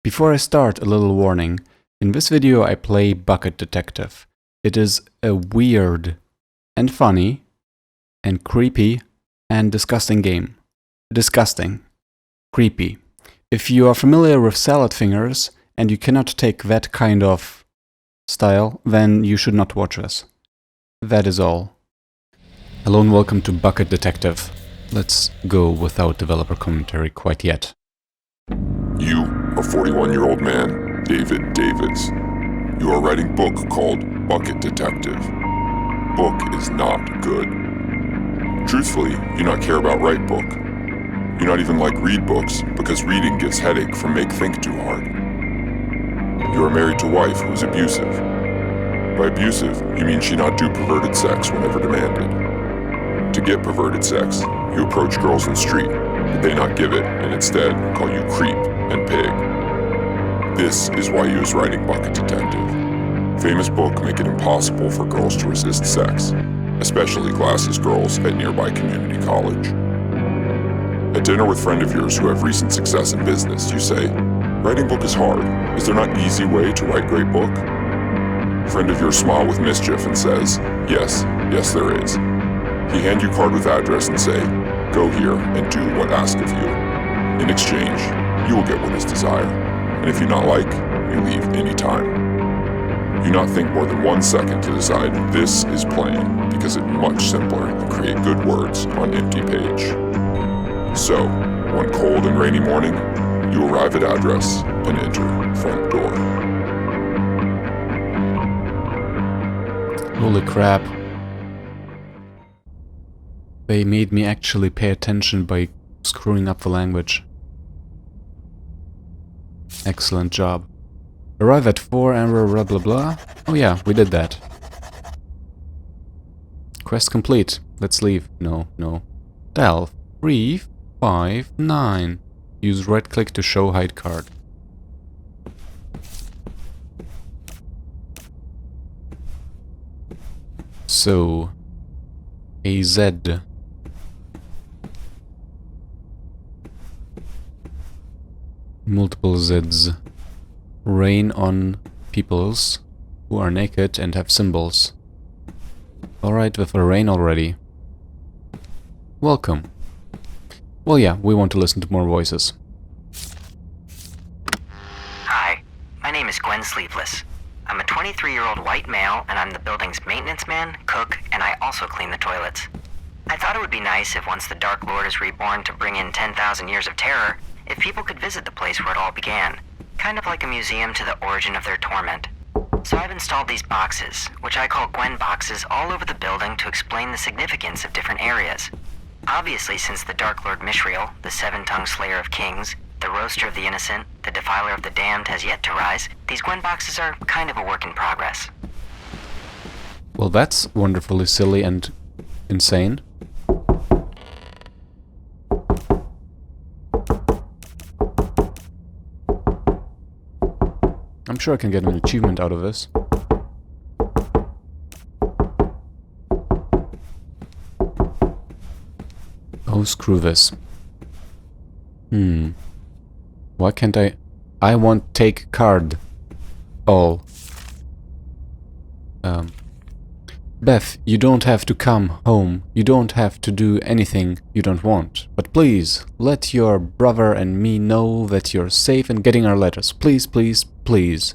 Before I start, a little warning. In this video I play Bucket Detective. It is a weird and funny and creepy and disgusting game. Disgusting. Creepy. If you are familiar with salad fingers and you cannot take that kind of style, then you should not watch this. That is all. Hello and welcome to Bucket Detective. Let's go without developer commentary quite yet. You, a 41-year-old man, David Davids. You are writing a book called Bucket Detective. Book is not good. Truthfully, you not care about write book. You not even like read books because reading gives headache from make think too hard. You are married to wife who is abusive. By abusive, you mean she not do perverted sex whenever demanded. To get perverted sex, you approach girls in the street, but they not give it and instead call you creep and pig. This is why you is writing Bucket Detective. Famous book make it impossible for girls to resist sex, especially glasses girls at nearby community college. At dinner with friend of yours who have recent success in business, you say, "Writing book is hard. Is there not easy way to write great book?" Friend of yours smile with mischief and says, yes there is. He hand you card with address and say, "Go here and do what asked of you." In exchange, you will get what is desire, and if you not like, you leave any time. You not think more than 1 second to decide this is plain, because it's much simpler than create good words on empty page. So, one cold and rainy morning, you arrive at address and enter front door. Holy crap. They made me actually pay attention by screwing up the language. Excellent job. Arrive at 4 Amber blah blah blah. Oh yeah, we did that. Quest complete. Let's leave. No. Dial 359. Use right click to show hide card. So AZ. Multiple Zs. Rain on peoples who are naked and have symbols. Alright, with the rain already. Welcome. Well, yeah, we want to listen to more voices. Hi, my name is Gwen Sleeveless. I'm a 23-year-old white male, and I'm the building's maintenance man, cook, and I also clean the toilets. I thought it would be nice if once the Dark Lord is reborn to bring in 10,000 years of terror, if people could visit the place where it all began. Kind of like a museum to the origin of their torment. So I've installed these boxes, which I call gwen-boxes, all over the building to explain the significance of different areas. Obviously, since the Dark Lord Mishriel, the seven-tongued slayer of kings, the roaster of the innocent, the defiler of the damned has yet to rise, these gwen-boxes are kind of a work in progress. Well, that's wonderfully silly and insane. I'm sure I can get an achievement out of this. Oh, screw this. Why can't I want take card. All. Beth, you don't have to come home. You don't have to do anything you don't want. But please, let your brother and me know that you're safe and getting our letters. Please, please, please.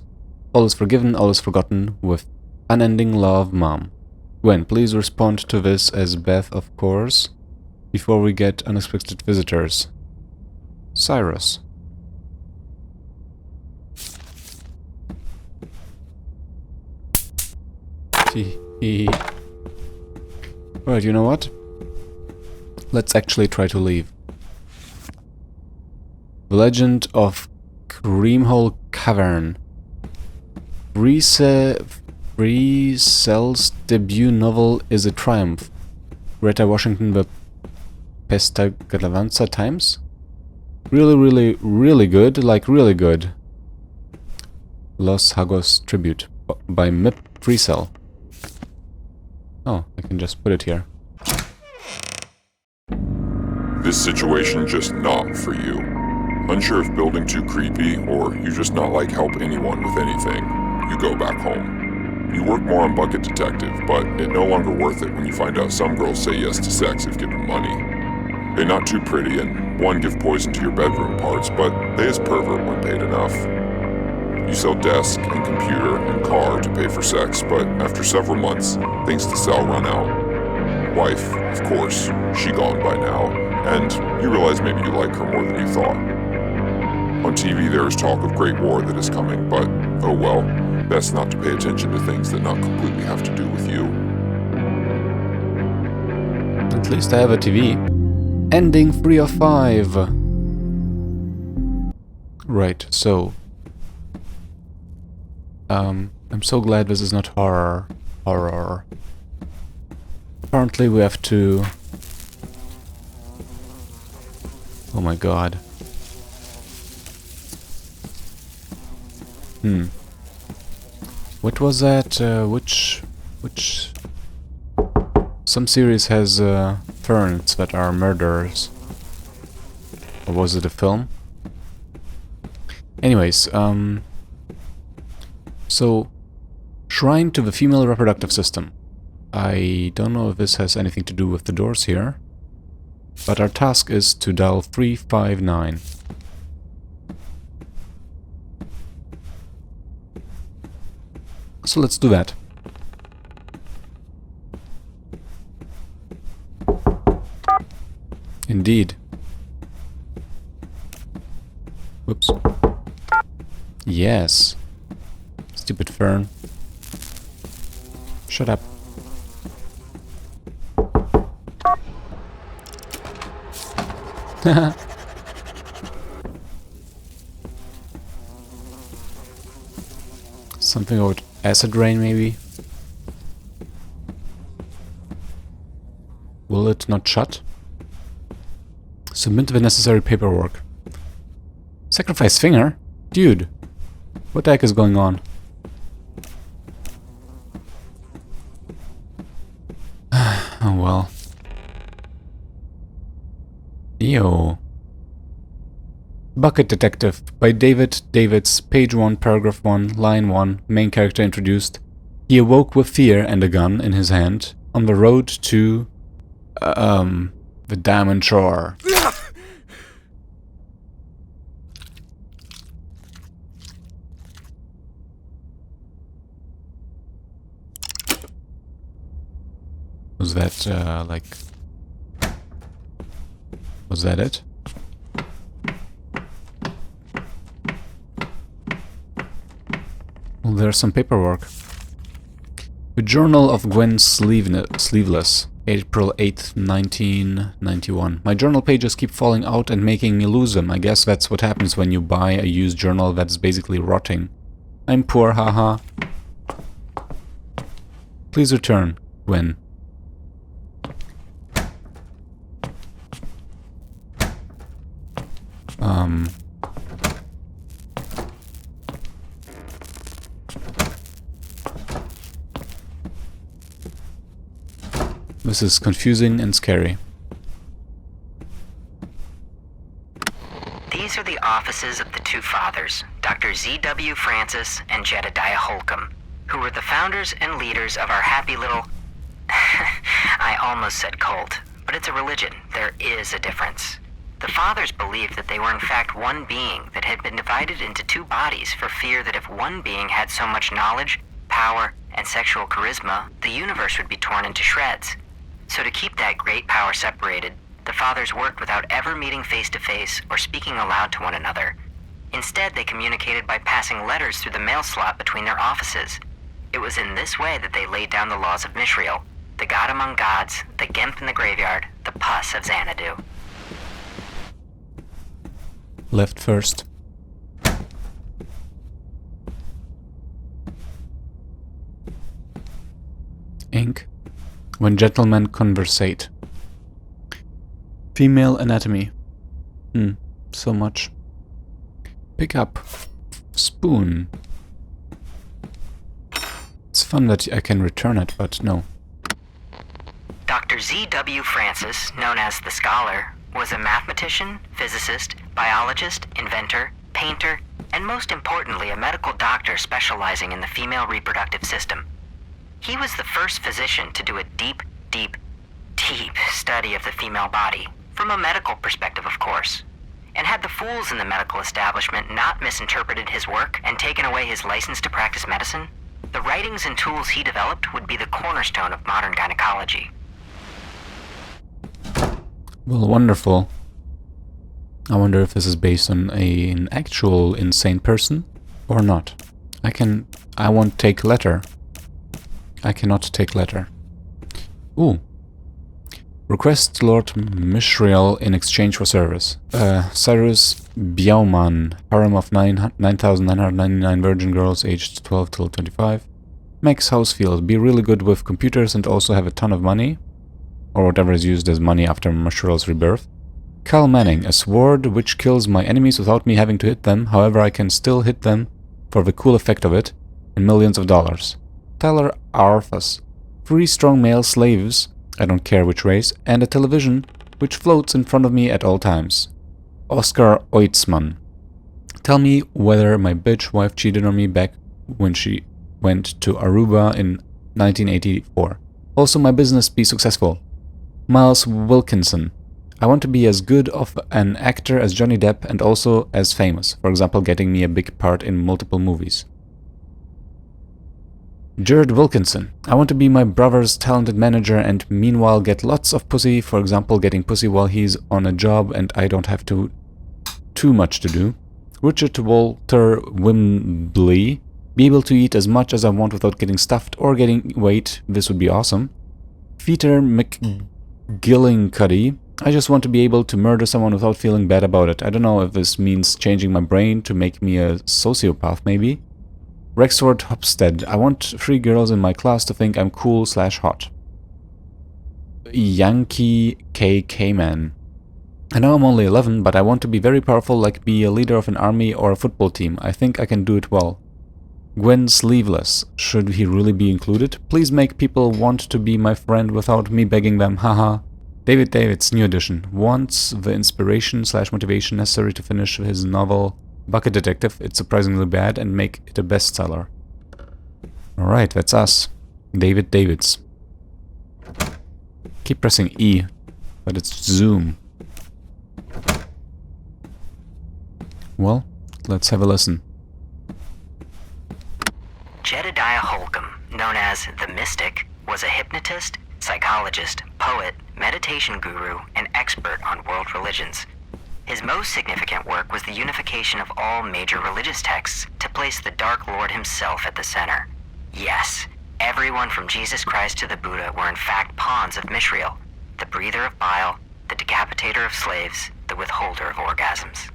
All is forgiven, all is forgotten. With unending love, Mom. Gwen, please respond to this as Beth, of course, before we get unexpected visitors. Cyrus. Right, you know what? Let's actually try to leave. The Legend of Creamhole Cavern. Friesel's debut novel is a triumph. Greta Washington, The Pestagalavanza Times? Really good, like really good. Los Hagos Tribute by Mip Friesel. Oh, I can just put it here. This situation just not for you. Unsure if building too creepy or you just not like help anyone with anything, you go back home. You work more on Bucket Detective, but it no longer worth it when you find out some girls say yes to sex if given money. They not too pretty and one give poison to your bedroom parts, but they is pervert when paid enough. You sell desk and computer and car to pay for sex, but after several months, things to sell run out. Wife, of course, she gone by now, and you realize maybe you like her more than you thought. On TV there is talk of great war that is coming, but oh well, best not to pay attention to things that not completely have to do with you. At least I have a TV. Ending 3 of 5. Right, so... I'm so glad this is not horror. Apparently we have to... Oh my god. What was that? Which... Some series has ferns that are murderers. Or was it a film? Anyways, so... Shrine to the female reproductive system. I don't know if this has anything to do with the doors here. But our task is to dial 359. So let's do that. Indeed. Whoops. Yes. Stupid fern. Shut up. Something about acid rain, maybe? Will it not shut? Submit the necessary paperwork. Sacrifice finger? Dude, what the heck is going on? Oh well. Ew. Bucket Detective by David Davids, page 1, paragraph 1, line 1, main character introduced. He awoke with fear and a gun in his hand on the road to... the Diamond Shore. Was that, like... Was that it? Well, there's some paperwork. The Journal of Gwen Sleeveless, April 8th, 1991. My journal pages keep falling out and making me lose them. I guess that's what happens when you buy a used journal that's basically rotting. I'm poor, haha. Please return, Gwen. This is confusing and scary. These are the offices of the two fathers, Dr. Z.W. Francis and Jedediah Holcomb, who were the founders and leaders of our happy little... I almost said cult, but it's a religion. There is a difference. The fathers believed that they were in fact one being that had been divided into two bodies for fear that if one being had so much knowledge, power, and sexual charisma, the universe would be torn into shreds. So to keep that great power separated, the fathers worked without ever meeting face-to-face or speaking aloud to one another. Instead, they communicated by passing letters through the mail slot between their offices. It was in this way that they laid down the laws of Mishriel, the god among gods, the Gemp in the graveyard, the pus of Xanadu. Left first. Ink. When gentlemen conversate. Female anatomy. So much. Pick up. Spoon. It's fun that I can return it, but no. Dr. Z.W. Francis, known as the Scholar, was a mathematician, physicist, biologist, inventor, painter, and most importantly, a medical doctor specializing in the female reproductive system. He was the first physician to do a deep study of the female body, from a medical perspective, of course. And had the fools in the medical establishment not misinterpreted his work and taken away his license to practice medicine, the writings and tools he developed would be the cornerstone of modern gynecology. Well, wonderful. I wonder if this is based on an actual insane person or not. I won't take letter. I cannot take letter. Ooh. Request Lord Mishriel in exchange for service. Cyrus Bjauman, harem of 9,999 virgin girls aged 12 till 25. Max Housefield, be really good with computers and also have a ton of money. Or whatever is used as money after Mishriel's rebirth. Cal Manning, a sword which kills my enemies without me having to hit them, however I can still hit them for the cool effect of it, and millions of dollars. Tyler Arthas, 3 strong male slaves, I don't care which race, and a television which floats in front of me at all times. Oscar Oitzman, tell me whether my bitch wife cheated on me back when she went to Aruba in 1984. Also my business be successful. Miles Wilkinson, I want to be as good of an actor as Johnny Depp and also as famous, for example getting me a big part in multiple movies. Jared Wilkinson, I want to be my brother's talented manager and meanwhile get lots of pussy, for example getting pussy while he's on a job and I don't have too much to do. Richard Walter Wimbley, be able to eat as much as I want without getting stuffed or getting weight, this would be awesome. Peter McGillincuddy, I just want to be able to murder someone without feeling bad about it. I don't know if this means changing my brain to make me a sociopath maybe. Rexford Hopstead, I want 3 girls in my class to think I'm cool/hot. Yankee K-Man, I know I'm only 11, but I want to be very powerful, like be a leader of an army or a football team. I think I can do it well. Gwen Sleeveless, should he really be included? Please make people want to be my friend without me begging them, haha. David Davids, new edition, wants the inspiration/motivation necessary to finish his novel Bucket Detective. It's surprisingly bad and make it a bestseller. Alright, that's us. David Davids. Keep pressing E, but it's zoom. Well, let's have a listen. Jedediah Holcomb, known as the Mystic, was a hypnotist, psychologist, poet, meditation guru, and expert on world religions. His most significant work was the unification of all major religious texts to place the Dark Lord himself at the center. Yes, everyone from Jesus Christ to the Buddha were in fact pawns of Mishriel, the breather of bile, the decapitator of slaves, the withholder of orgasms.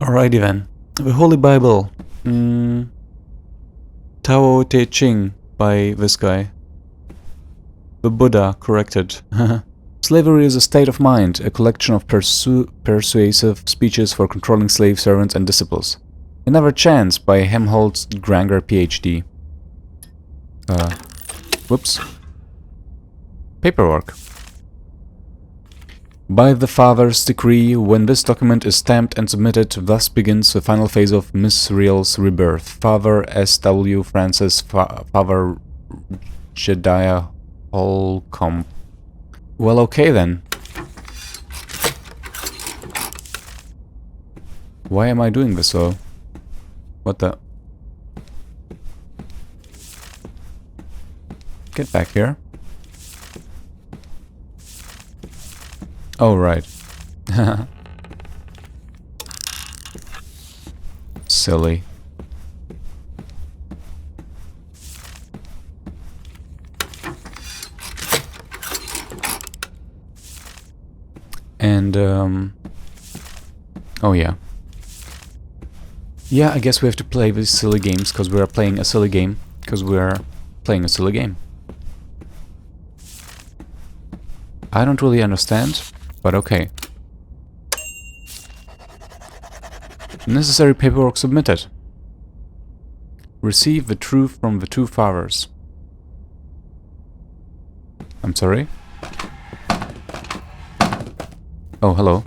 Alrighty then. The Holy Bible. Tao Te Ching by this guy. The Buddha corrected. Slavery is a state of mind, a collection of persuasive speeches for controlling slave servants and disciples. Another Chance by Helmholtz Granger, PhD. Whoops. Paperwork. By the Father's decree, when this document is stamped and submitted, thus begins the final phase of Mishriel's rebirth. Father S.W. Francis, Father Jedediah Holcomb. Well, okay then. Why am I doing this though? What the? Get back here. Oh, right. Silly. And, oh yeah. Yeah, I guess we have to play these silly games, because we are playing a silly game. I don't really understand, but okay. Necessary paperwork submitted. Receive the truth from the two fathers. I'm sorry? Oh, hello.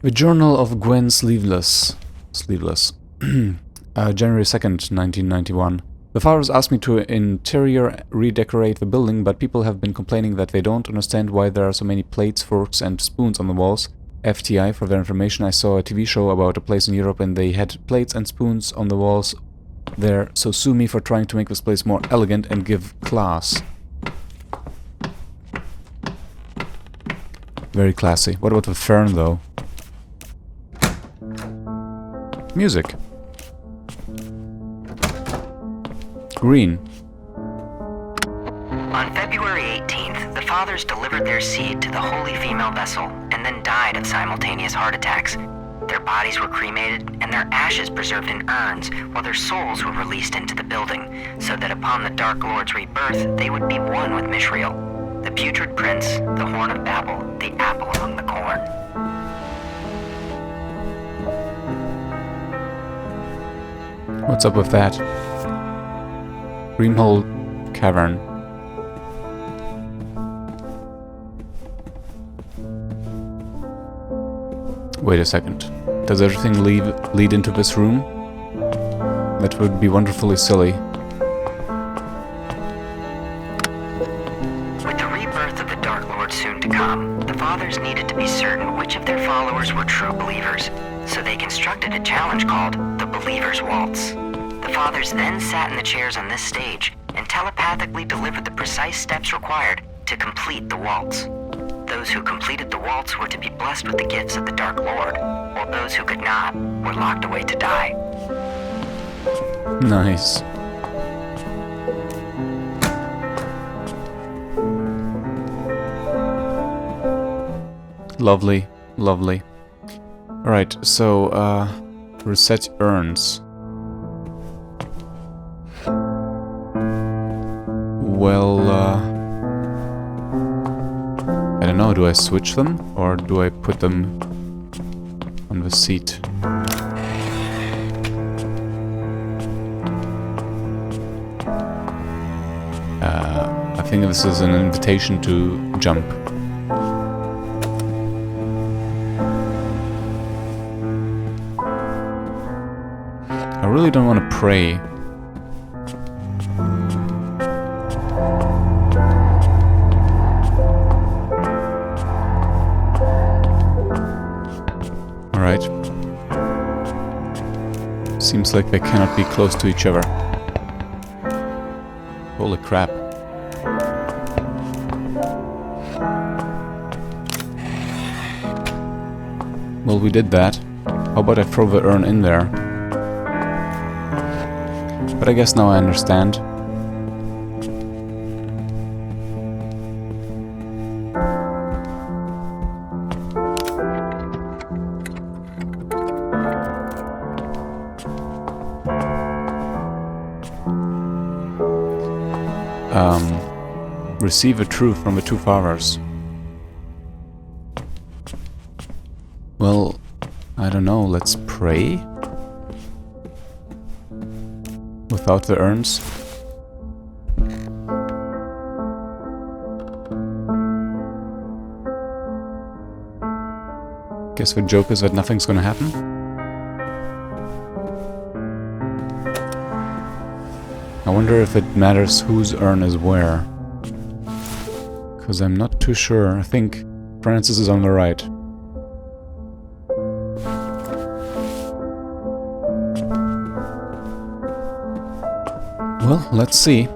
The Journal of Gwen Sleeveless. January 2nd, 1991. The fathers asked me to interior redecorate the building, but people have been complaining that they don't understand why there are so many plates, forks and spoons on the walls. FTI, for their information, I saw a TV show about a place in Europe and they had plates and spoons on the walls there, so sue me for trying to make this place more elegant and give class. Very classy. What about the fern, though? Music. Green. On February 18th, the fathers delivered their seed to the holy female vessel and then died of simultaneous heart attacks. Their bodies were cremated and their ashes preserved in urns while their souls were released into the building, so that upon the Dark Lord's rebirth, they would be one with Mishriel, the putrid prince, the horn of Babel, the apple among the corn. What's up with that? Grimhole Cavern. Wait a second. Does everything lead into this room? That would be wonderfully silly. With the rebirth of the Dark Lord soon to come, the fathers needed to be certain which of their followers were true believers, so they constructed a challenge called the Believer's Waltz. The fathers then sat in the chairs on this stage and telepathically delivered the precise steps required to complete the waltz. Those who completed the waltz were to be blessed with the gifts of the Dark Lord, while those who could not were locked away to die. Nice. Lovely, lovely. Alright, so, reset urns. Well, I don't know, do I switch them? Or do I put them on the seat? I think this is an invitation to jump. I really don't want to pray. Alright. Seems like they cannot be close to each other. Holy crap. Well, we did that. How about I throw the urn in there? But I guess now I understand. Receive a truth from the two fathers. Well, I don't know, let's pray? Without the urns? Guess the joke is that nothing's gonna happen? I wonder if it matters whose urn is where. Because I'm not too sure. I think Francis is on the right. Well, let's see.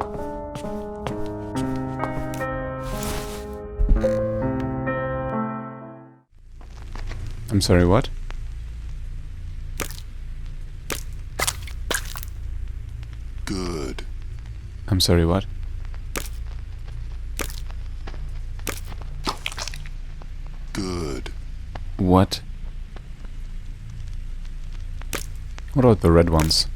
I'm sorry, what? Good. I'm sorry, what? Good. What? What about the red ones?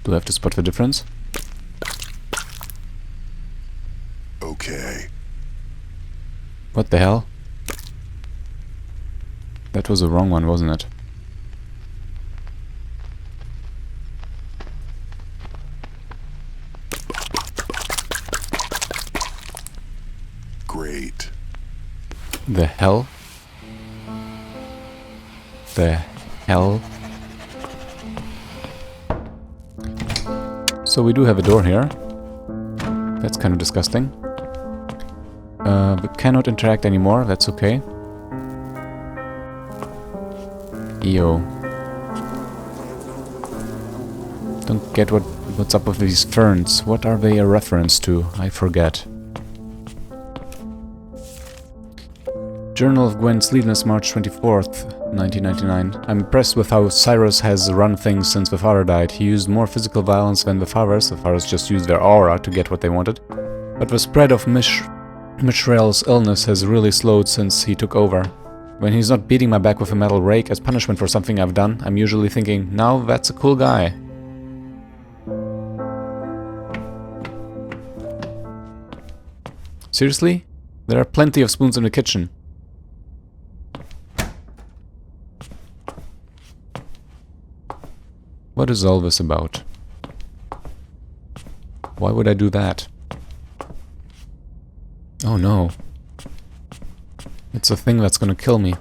Do I have to spot the difference? Okay. What the hell? That was the wrong one, wasn't it? great. The hell? The hell? So we do have a door here. That's kind of disgusting. We cannot interact anymore, that's okay. Ew. Don't get what's up with these ferns. What are they a reference to? I forget. Journal of Gwen Sleeveless, March 24th, 1999. I'm impressed with how Cyrus has run things since the father died. He used more physical violence than the fathers. The fathers just used their aura to get what they wanted. But the spread of Mishrael's illness has really slowed since he took over. When he's not beating my back with a metal rake as punishment for something I've done, I'm usually thinking, now that's a cool guy. Seriously? There are plenty of spoons in the kitchen. What is all this about? Why would I do that? Oh no. It's a thing that's gonna kill me.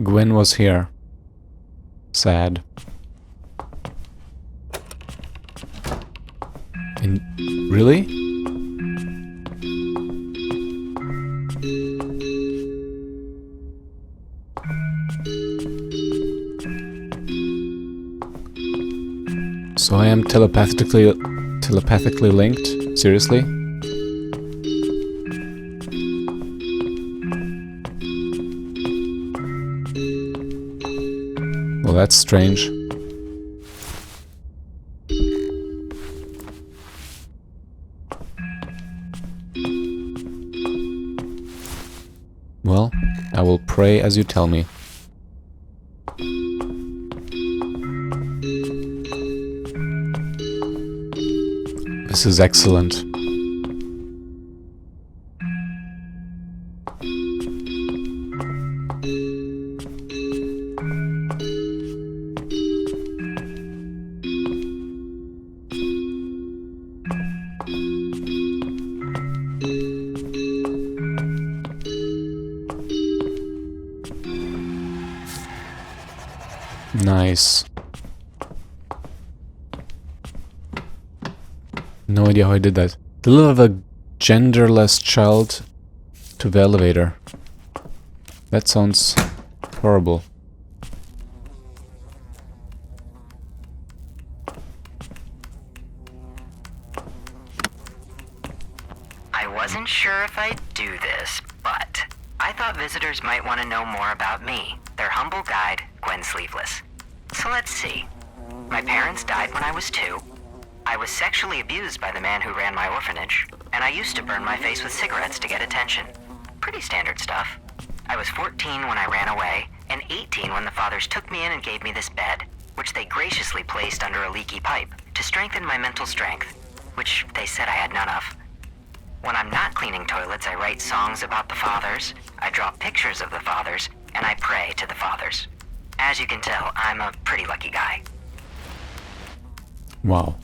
Gwen was here. Sad. Really? So I am telepathically linked? Seriously? Well, that's strange. Well, I will pray as you tell me. This is excellent. Nice. No idea how I did that. Deliver the genderless child to the elevator. That sounds horrible. I wasn't sure if I'd do this, but I thought visitors might want to know more about me, their humble guide, Gwen Sleeveless. So let's see. My parents died when I was 2. I was sexually abused by the man who ran my orphanage, and I used to burn my face with cigarettes to get attention. Pretty standard stuff. I was 14 when I ran away, and 18 when the fathers took me in and gave me this bed, which they graciously placed under a leaky pipe to strengthen my mental strength, which they said I had none of. When I'm not cleaning toilets, I write songs about the fathers, I draw pictures of the fathers, and I pray to the fathers. As you can tell, I'm a pretty lucky guy. Wow.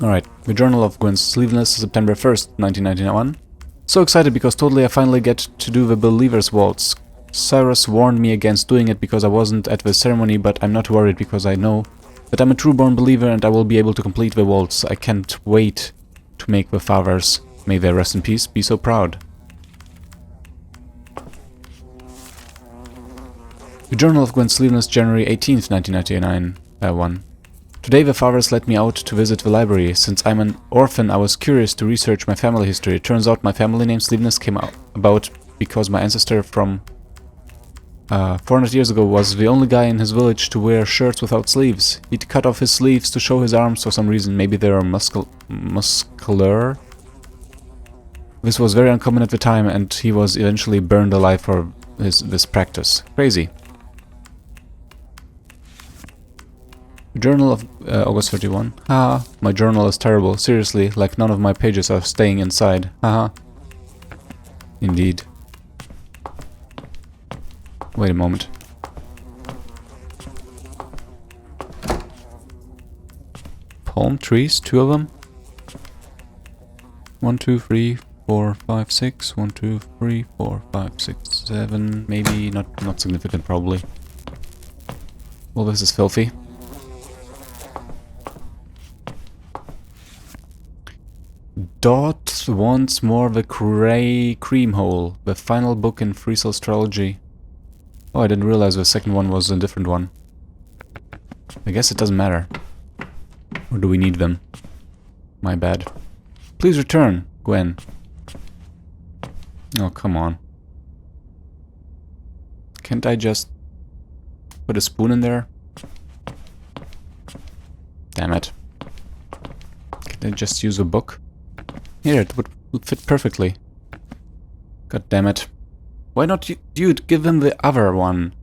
Alright, the Journal of Gwen Sleeveless, September 1st, 1991. So excited because totally I finally get to do the Believer's Waltz. Cyrus warned me against doing it because I wasn't at the ceremony, but I'm not worried because I know that I'm a true-born believer and I will be able to complete the waltz. I can't wait to make the fathers, may they rest in peace, be so proud. The Journal of Gwen Sleeveless, January 18th, 1999, 1. Today the fathers let me out to visit the library. Since I'm an orphan, I was curious to research my family history. It turns out my family name Sleeveless came about because my ancestor from 400 years ago was the only guy in his village to wear shirts without sleeves. He'd cut off his sleeves to show his arms for some reason. Maybe they are muscular. This was very uncommon at the time, and he was eventually burned alive for this practice. Crazy. Journal of August 31. Haha, my journal is terrible. Seriously, like none of my pages are staying inside. Haha. Indeed. Wait a moment. palm trees, 2 of them. 1, 2, 3, 4, 5, 6. 1, 2, 3, 4, 5, 6, 7. Maybe not significant, probably. Well, this is filthy. Dot wants more the cream hole, the final book in Free Cell's trilogy. Oh, I didn't realize the second one was a different one. I guess it doesn't matter. Or do we need them? My bad. Please return, Gwen. Oh, come on. Can't I just put a spoon in there? Damn it. Can't I just use a book? Here, it would fit perfectly. God damn it. Why not you give him the other one?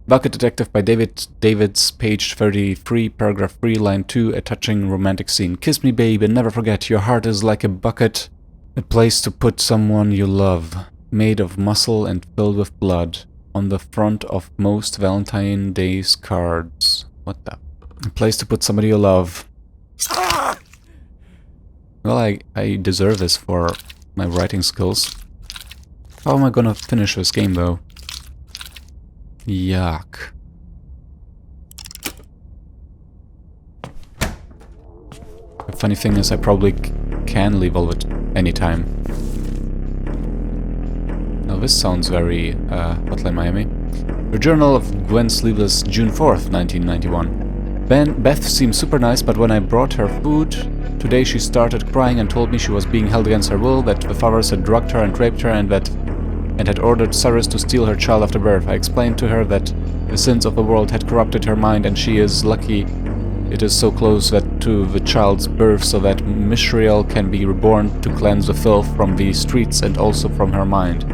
Bucket Detective by David's, page 33, paragraph 3, line 2, a touching romantic scene. Kiss me, babe, and never forget, your heart is like a bucket, a place to put someone you love, made of muscle and filled with blood, on the front of most Valentine's Day's cards. What the? A place to put somebody you love. Well, I deserve this for my writing skills. How am I gonna finish this game, though? Yuck. The funny thing is, I probably can leave all at any time. Now this sounds very Hotline Miami. The Journal of Gwen Sleeveless, June 4th, 1991. Beth seemed super nice, but when I brought her food today, she started crying and told me she was being held against her will, that the fathers had drugged her and raped her, and had ordered Cyrus to steal her child after birth. I explained to her that the sins of the world had corrupted her mind, and she is lucky it is so close to the child's birth, so that Mishriel can be reborn to cleanse the filth from the streets and also from her mind.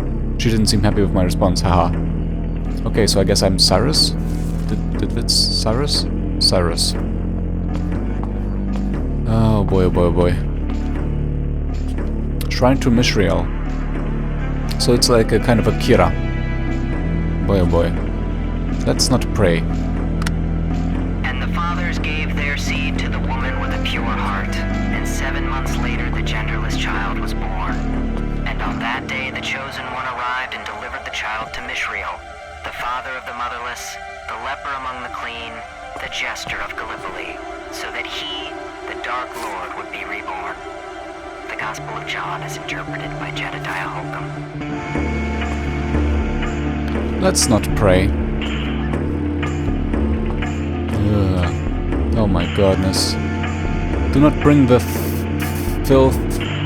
She didn't seem happy with my response, haha. Okay, so I guess I'm Cyrus? Did it Cyrus? Cyrus. Oh boy, oh boy, oh boy. Shrine to Mishriel. So it's like a kind of a Kira. Boy, oh boy. Let's not pray. And the fathers gave their seed to the woman with a pure heart, and 7 months later the genderless child was born. And on that day the chosen one arrived and delivered the child to Mishriel, the father of the motherless, the leper among the clean, the jester of Gallipoli, so that he, the Dark Lord, would be reborn. The Gospel of John is interpreted by Jedediah Holcomb. Let's not pray. Oh my goodness. Do not bring the filth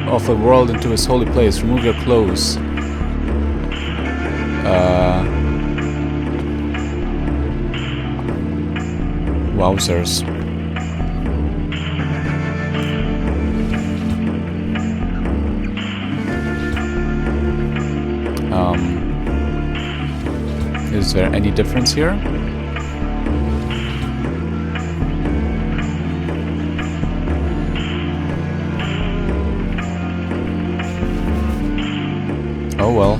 of the world into his holy place. Remove your clothes. Wowzers. Is there any difference here? Oh well.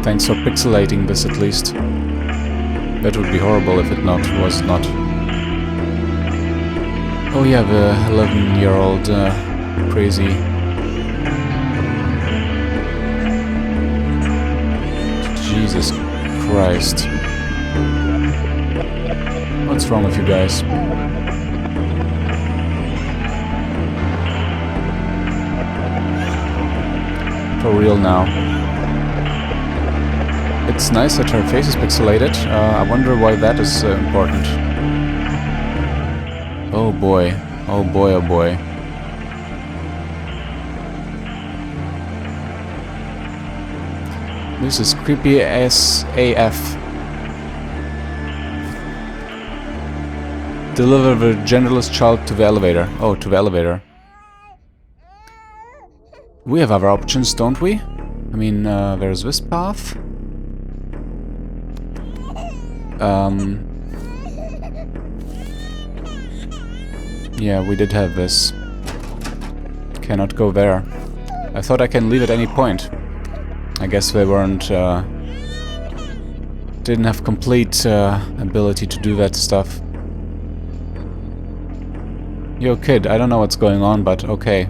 Thanks for pixelating this at least. That would be horrible if it was not. Oh yeah, the 11-year-old crazy. Jesus Christ. What's wrong with you guys? For real now. It's nice that her face is pixelated. I wonder why that is important. Oh boy. Oh boy, oh boy. This is creepy as AF. Deliver the genderless child to the elevator. Oh, to the elevator. We have other options, don't we? I mean, there's this path. Yeah, we did have this. Cannot go there. I thought I can leave at any point. I guess they weren't, didn't have complete ability to do that stuff. Yo, kid, I don't know what's going on, but okay.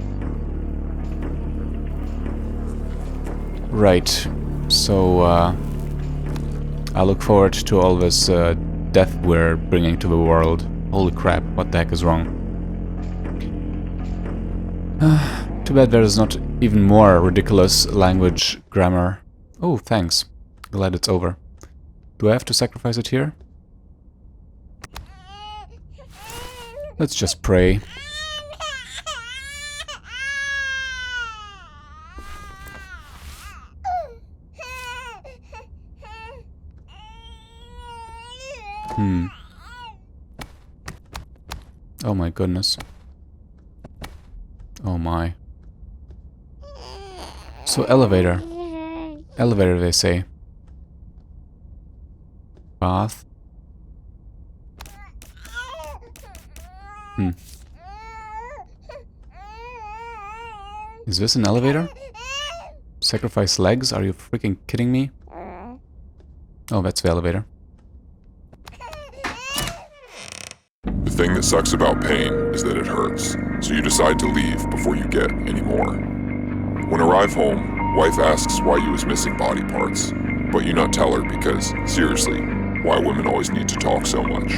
Right. So, I look forward to all this death we're bringing to the world. Holy crap, what the heck is wrong? Too bad there's not even more ridiculous language grammar. Oh, thanks. Glad it's over. Do I have to sacrifice it here? Let's just pray. Oh my goodness. Oh my. So elevator. Elevator, they say. Bath. Is this an elevator? Sacrifice legs? Are you freaking kidding me? Oh, that's the elevator. The thing that sucks about pain is that it hurts, so you decide to leave before you get any more. When arrive home, wife asks why you was missing body parts, but you not tell her because, seriously, why women always need to talk so much.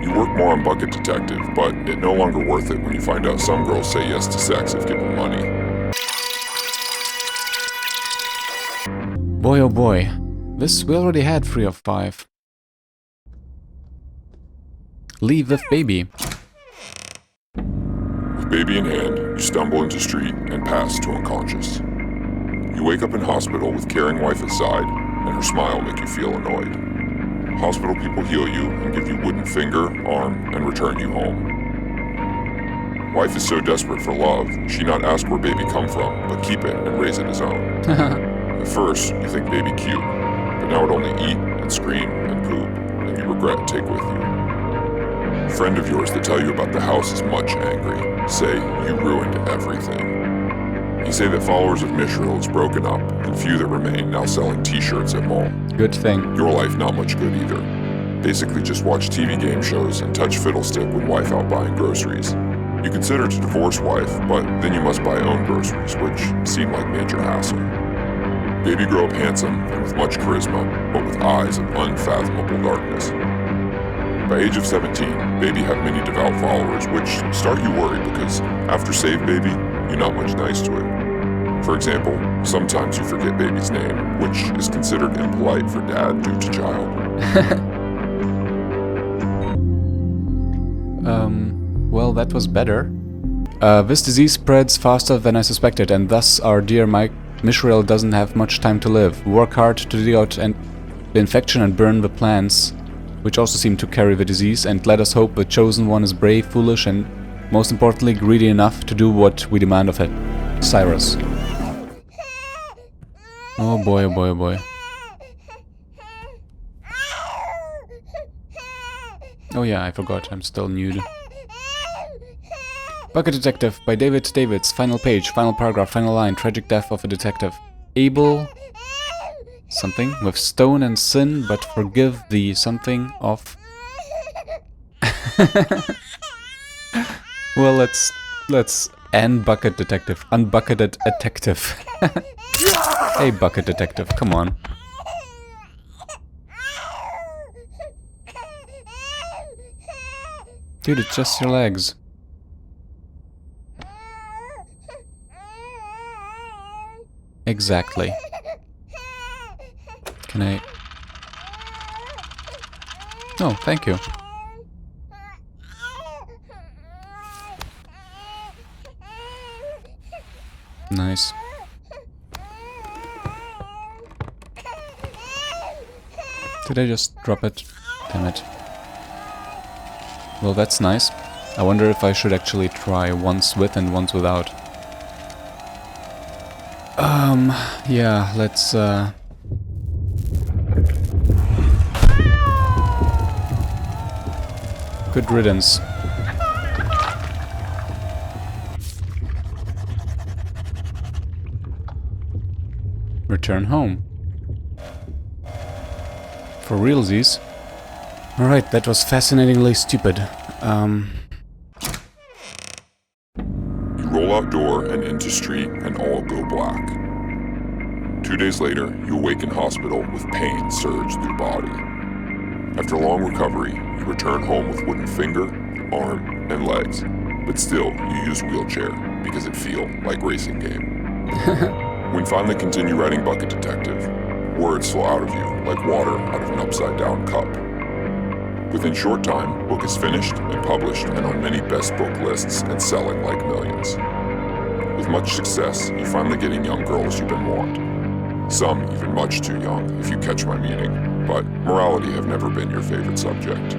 You work more on Bucket Detective, but it no longer worth it when you find out some girls say yes to sex if given money. Boy oh boy. This we already had 3 of 5. Leave with baby. With baby in hand, you stumble into street and pass to unconscious. You wake up in hospital with caring wife at side, and her smile make you feel annoyed. Hospital people heal you and give you wooden finger, arm, and return you home. Wife is so desperate for love, she not ask where baby come from, but keep it and raise it his own. At first, you think baby cute, but now it only eat and scream and poop, and you regret take with you. Friend of yours that tell you about the house is much angry. Say you ruined everything. He say that followers of Mishrill is broken up, and few that remain now selling t-shirts at mall. Good thing. Your life not much good either. Basically just watch TV game shows and touch fiddlestick with wife out buying groceries. You consider to divorce wife, but then you must buy own groceries, which seem like major hassle. Baby grow up handsome and with much charisma, but with eyes of unfathomable darkness. By age of 17, baby have many devout followers, which start you worried because after save baby, you're not much nice to it. For example, sometimes you forget baby's name, which is considered impolite for dad due to child. Well, that was better. This disease spreads faster than I suspected, and thus our dear Mishrill doesn't have much time to live. Work hard to dig out the infection and burn the plants, which also seem to carry the disease, and let us hope the chosen one is brave, foolish, and most importantly, greedy enough to do what we demand of it. Cyrus. Oh boy, oh boy, oh boy. Oh yeah, I forgot, I'm still nude. Bucket Detective by David Davids. Final page, final paragraph, final line. Tragic death of a detective. Able... something with stone and sin, but forgive the something of... Well, let's end Bucket Detective. Unbucketed detective. Hey, Bucket Detective, come on. Dude, it's just your legs. Exactly. Can I... Oh, thank you. Nice. Did I just drop it? Damn it. Well, that's nice. I wonder if I should actually try once with and once without. Yeah, let's, Good riddance. Return home. For realsies. Alright, that was fascinatingly stupid. roll out door and into street and all go black. 2 days later, you awake in hospital with pain surge through body. After long recovery, you return home with wooden finger, arm, and legs, but still you use wheelchair because it feels like racing game. When finally continue writing Bucket Detective, words flow out of you like water out of an upside-down cup. Within short time, book is finished and published and on many best book lists and selling like millions. With much success, you finally getting young girls you've been want. Some even much too young, if you catch my meaning, but morality have never been your favorite subject.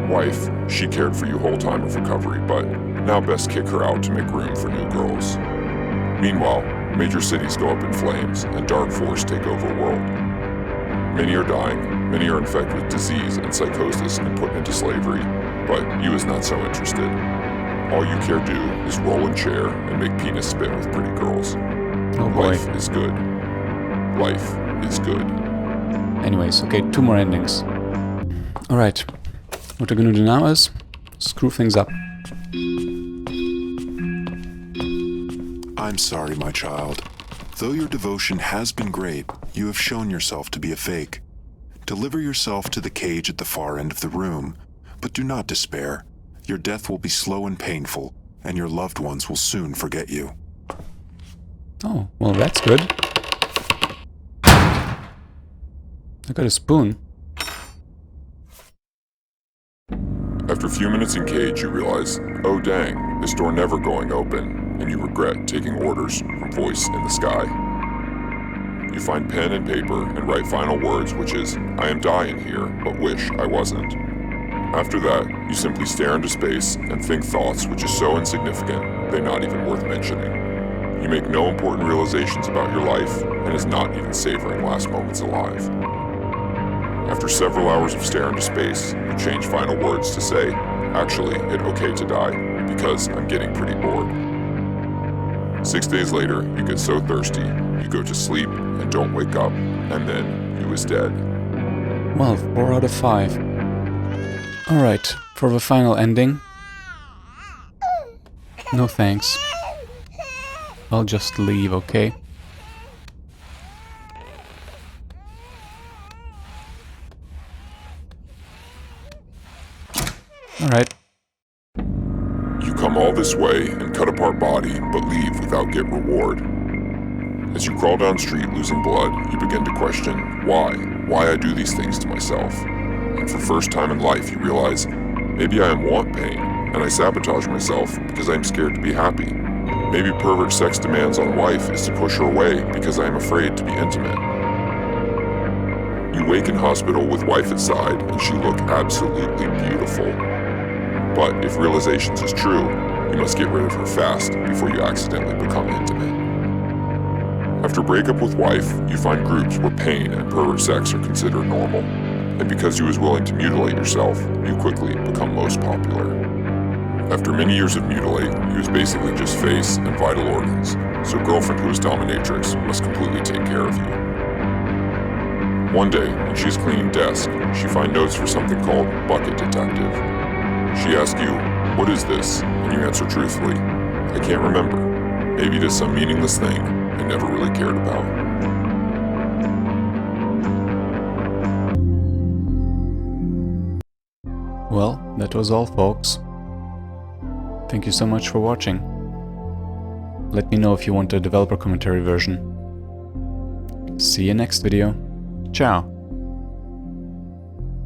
Wife, she cared for you whole time of recovery, but now best kick her out to make room for new girls. Meanwhile, major cities go up in flames and dark force take over world. Many are dying, many are infected with disease and psychosis and put into slavery, but you is not so interested. All you care do is roll in chair and make penis spit with pretty girls. Oh boy. Life is good. Life is good. Anyways, okay, 2 more endings. Alright, what we're gonna do now is screw things up. I'm sorry, my child. Though your devotion has been great, you have shown yourself to be a fake. Deliver yourself to the cage at the far end of the room, but do not despair. Your death will be slow and painful, and your loved ones will soon forget you. Oh, well that's good. I got a spoon. After a few minutes in cage, you realize, oh dang, this door never going open, and you regret taking orders from voice in the sky. You find pen and paper and write final words, which is, I am dying here, but wish I wasn't. After that, you simply stare into space and think thoughts which is so insignificant, they're not even worth mentioning. You make no important realizations about your life, and is not even savoring last moments alive. After several hours of stare into space, you change final words to say, actually, it's okay to die, because I'm getting pretty bored. 6 days later, you get so thirsty, you go to sleep and don't wake up, and then you is dead. Well, 4 out of 5. Alright, for the final ending. No thanks. I'll just leave, okay? Alright. You come all this way and cut apart body, but leave without get reward. As you crawl down street losing blood, you begin to question why I do these things to myself. And for first time in life, you realize, maybe I am want pain, and I sabotage myself because I am scared to be happy. Maybe pervert sex demands on wife is to push her away because I am afraid to be intimate. You wake in hospital with wife at side, and she look absolutely beautiful. But if realizations is true, you must get rid of her fast before you accidentally become intimate. After breakup with wife, you find groups where pain and pervert sex are considered normal, and because you was willing to mutilate yourself, you quickly become most popular. After many years of mutilate, you was basically just face and vital organs, so girlfriend who is dominatrix must completely take care of you. One day, when she is cleaning desk, she finds notes for something called Bucket Detective. She asks you, what is this? And you answer truthfully, I can't remember. Maybe it is some meaningless thing I never really cared about. Well, that was all, folks. Thank you so much for watching. Let me know if you want a developer commentary version. See you next video. Ciao.